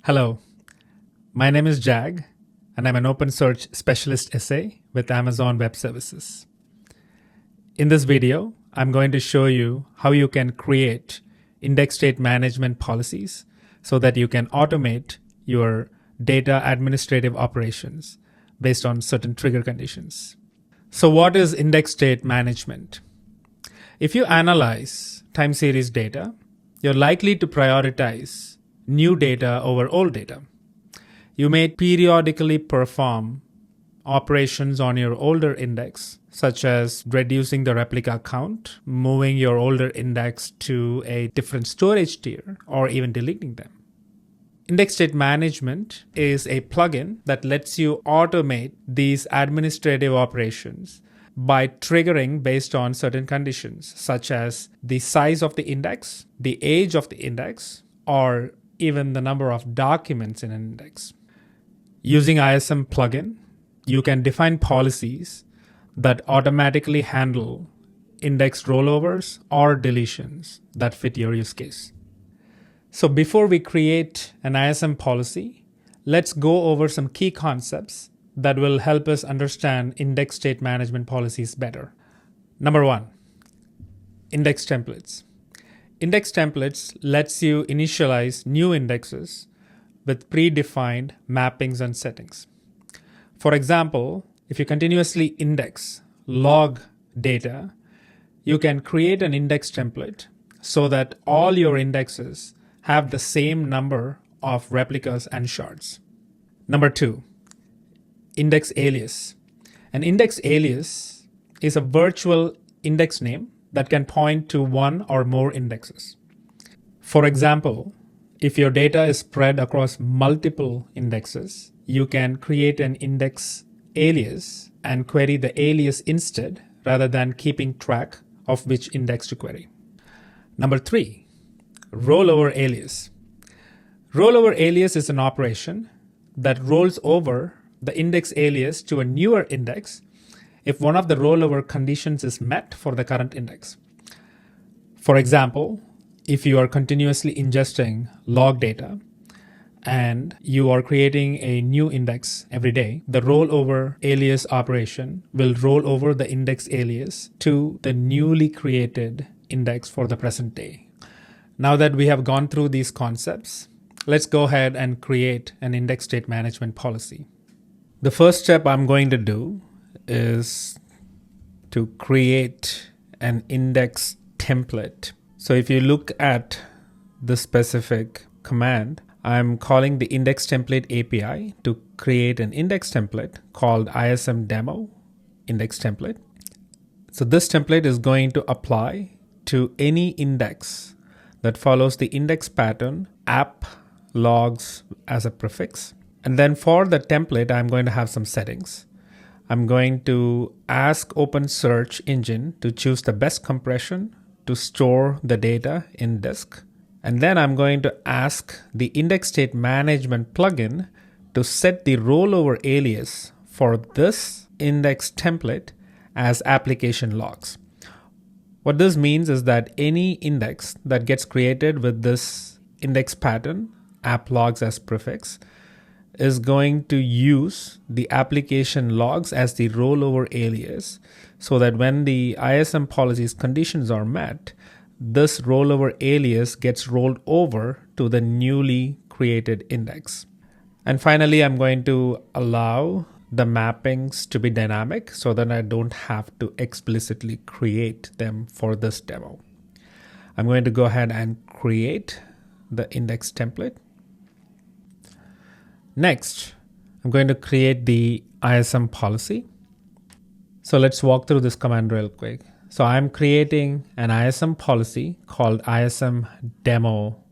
Hello, my name is Jag, and I'm an OpenSearch specialist SA with Amazon Web Services. In this video, I'm going to show you how you can create index state management policies so that you can automate your data administrative operations based on certain trigger conditions. So what is index state management? If you analyze time series data, you're likely to prioritize new data over old data. You may periodically perform operations on your older index, such as reducing the replica count, moving your older index to a different storage tier, or even deleting them. Index state management is a plugin that lets you automate these administrative operations by triggering based on certain conditions, such as the size of the index, the age of the index, or even the number of documents in an index. Using ISM plugin, you can define policies that automatically handle index rollovers or deletions that fit your use case. So before we create an ISM policy, let's go over some key concepts that will help us understand index state management policies better. Number one, index templates. Index templates lets you initialize new indexes with predefined mappings and settings. For example, if you continuously index log data, you can create an index template so that all your indexes have the same number of replicas and shards. Number two, index alias. An index alias is a virtual index name that can point to one or more indexes. For example, if your data is spread across multiple indexes, you can create an index alias and query the alias instead, rather than keeping track of which index to query. Number three, rollover alias. Rollover alias is an operation that rolls over the index alias to a newer index if one of the rollover conditions is met for the current index. For example, if you are continuously ingesting log data and you are creating a new index every day, the rollover alias operation will roll over the index alias to the newly created index for the present day. Now that we have gone through these concepts, let's go ahead and create an index state management policy. The first step I'm going to do is to create an index template. So if you look at the specific command, I'm calling the index template API to create an index template called ISM demo index template. So this template is going to apply to any index that follows the index pattern app logs as a prefix. And then for the template, I'm going to have some settings. I'm going to ask OpenSearch engine to choose the best compression to store the data in disk. And then I'm going to ask the index state management plugin to set the rollover alias for this index template as application logs. What this means is that any index that gets created with this index pattern, app logs as prefix, is going to use the application logs as the rollover alias, so that when the ISM policy's conditions are met, this rollover alias gets rolled over to the newly created index. And finally, I'm going to allow the mappings to be dynamic so that I don't have to explicitly create them for this demo. I'm going to go ahead and create the index template. Next, I'm going to create the ISM policy. So let's walk through this command real quick. So I'm creating an ISM policy called ISM demo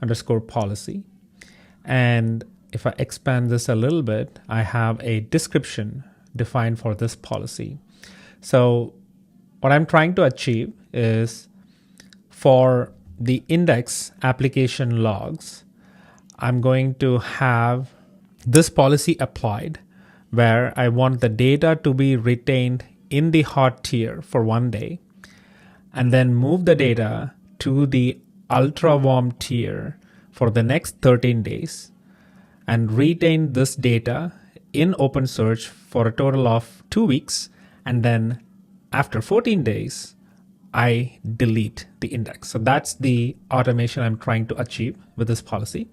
_ policy. And if I expand this a little bit, I have a description defined for this policy. So what I'm trying to achieve is for the index application logs, I'm going to have this policy applied where I want the data to be retained in the hot tier for 1 day and then move the data to the ultra warm tier for the next 13 days and retain this data in OpenSearch for a total of 2 weeks. And then after 14 days, I delete the index. So that's the automation I'm trying to achieve with this policy.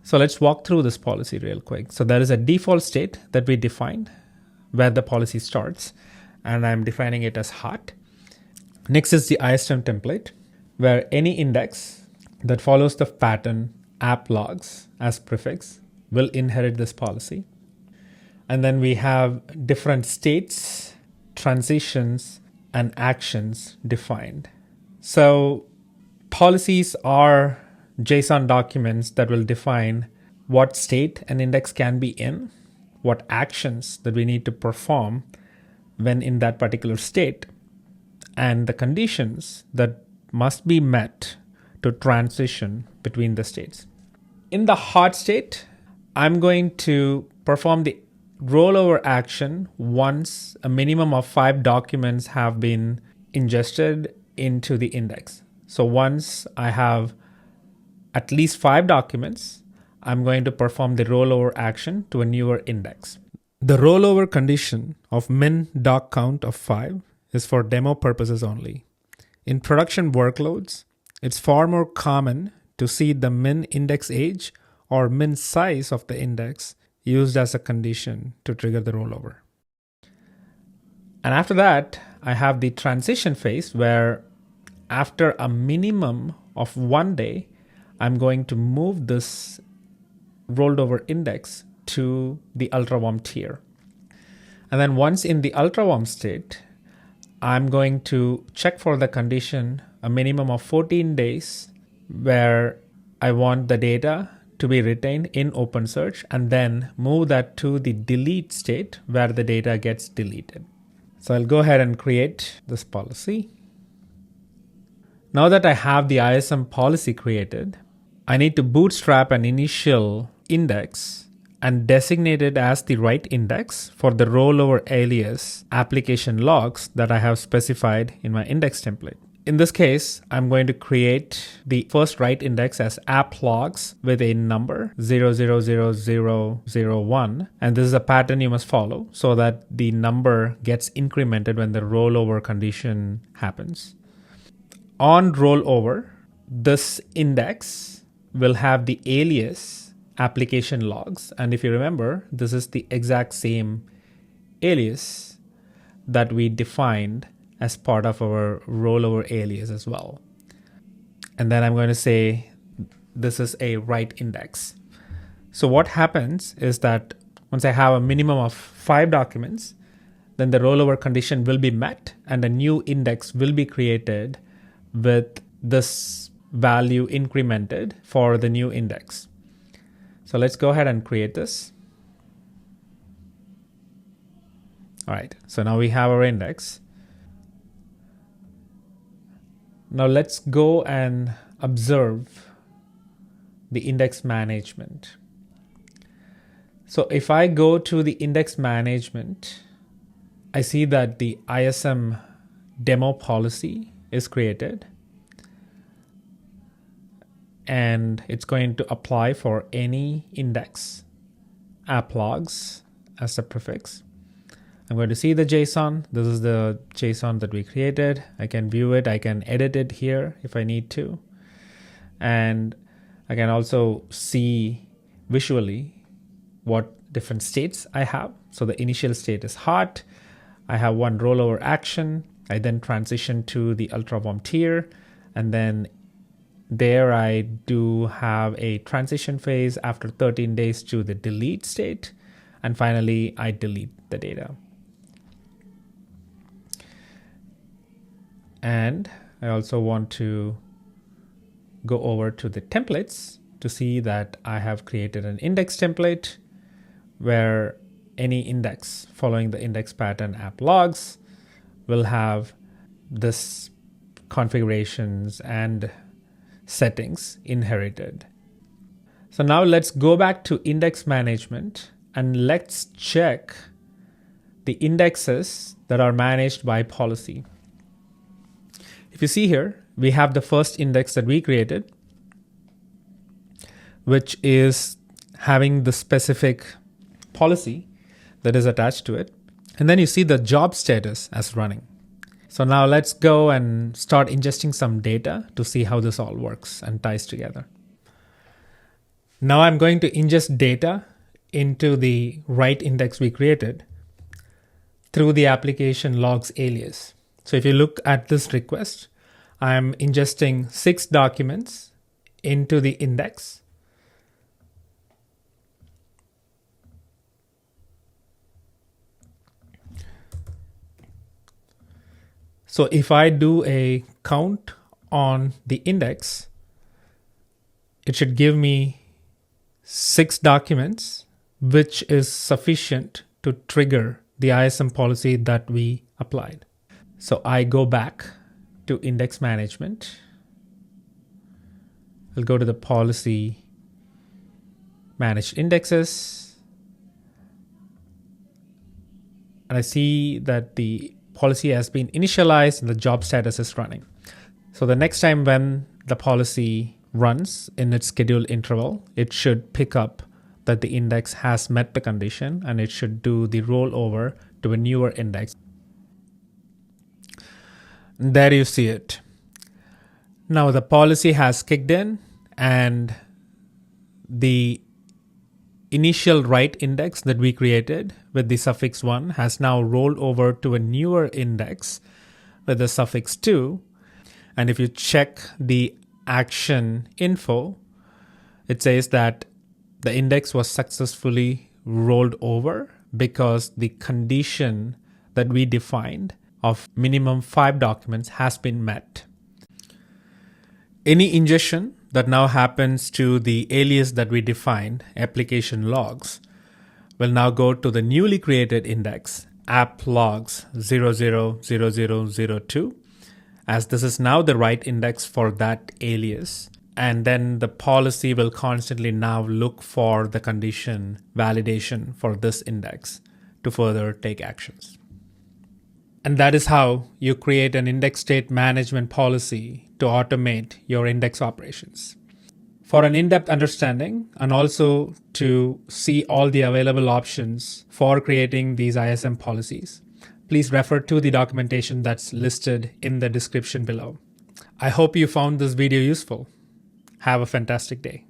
So let's walk through this policy real quick. So there is a default state that we defined where the policy starts, and I'm defining it as hot. Next is the ISM template, where any index that follows the pattern app logs as prefix will inherit this policy. And then we have different states, transitions, and actions defined. So policies are JSON documents that will define what state an index can be in, what actions that we need to perform when in that particular state, and the conditions that must be met to transition between the states. In the hot state, I'm going to perform the rollover action once a minimum of 5 documents have been ingested into the index. So once I have at least 5 documents, I'm going to perform the rollover action to a newer index. The rollover condition of min doc count of 5 is for demo purposes only. In production workloads, it's far more common to see the min index age or min size of the index used as a condition to trigger the rollover. And after that, I have the transition phase where after a minimum of 1 day, I'm going to move this rolled over index to the ultra warm tier. And then once in the ultra warm state, I'm going to check for the condition a minimum of 14 days where I want the data to be retained in OpenSearch, and then move that to the delete state where the data gets deleted. So I'll go ahead and create this policy. Now that I have the ISM policy created, I need to bootstrap an initial index and designate it as the right index for the rollover alias application logs that I have specified in my index template. In this case, I'm going to create the first right index as app logs with a number 000001. And this is a pattern you must follow so that the number gets incremented when the rollover condition happens. On rollover, this index will have the alias application logs. And if you remember, this is the exact same alias that we defined as part of our rollover alias as well. And then I'm going to say this is a right index. So what happens is that once I have a minimum of 5 documents, then the rollover condition will be met and a new index will be created with this value incremented for the new index. So let's go ahead and create this. All right, so now we have our index. Now let's go and observe the index management. So if I go to the index management, I see that the ISM demo policy is created. And it's going to apply for any index app logs as the prefix. I'm going to see the JSON. This is the JSON that we created. I can view it. I can edit it here if I need to. And I can also see visually what different states I have. So the initial state is hot. I have one rollover action. I then transition to the ultra warm tier. And then there I do have a transition phase after 13 days to the delete state. And finally, I delete the data. And I also want to go over to the templates to see that I have created an index template where any index following the index pattern app logs will have this configurations and settings inherited. So now let's go back to index management and let's check the indexes that are managed by policy. If you see here, we have the first index that we created, which is having the specific policy that is attached to it. And then you see the job status as running. So now let's go and start ingesting some data to see how this all works and ties together. Now I'm going to ingest data into the right index we created through the application logs alias. So if you look at this request, I'm ingesting 6 documents into the index. So if I do a count on the index, it should give me 6 documents, which is sufficient to trigger the ISM policy that we applied. So I go back to index management. I'll go to the policy managed indexes. And I see that the policy has been initialized and the job status is running. So the next time when the policy runs in its scheduled interval, it should pick up that the index has met the condition and it should do the rollover to a newer index. There you see it. Now the policy has kicked in and the initial right index that we created with the suffix 1 has now rolled over to a newer index with the suffix 2. And if you check the action info, it says that the index was successfully rolled over because the condition that we defined of minimum 5 documents has been met. Any ingestion that now happens to the alias that we defined, application logs, will now go to the newly created index, app logs 000002, as this is now the right index for that alias. And then the policy will constantly now look for the condition validation for this index to further take actions. And that is how you create an index state management policy to automate your index operations. For an in-depth understanding and also to see all the available options for creating these ISM policies, please refer to the documentation that's listed in the description below. I hope you found this video useful. Have a fantastic day.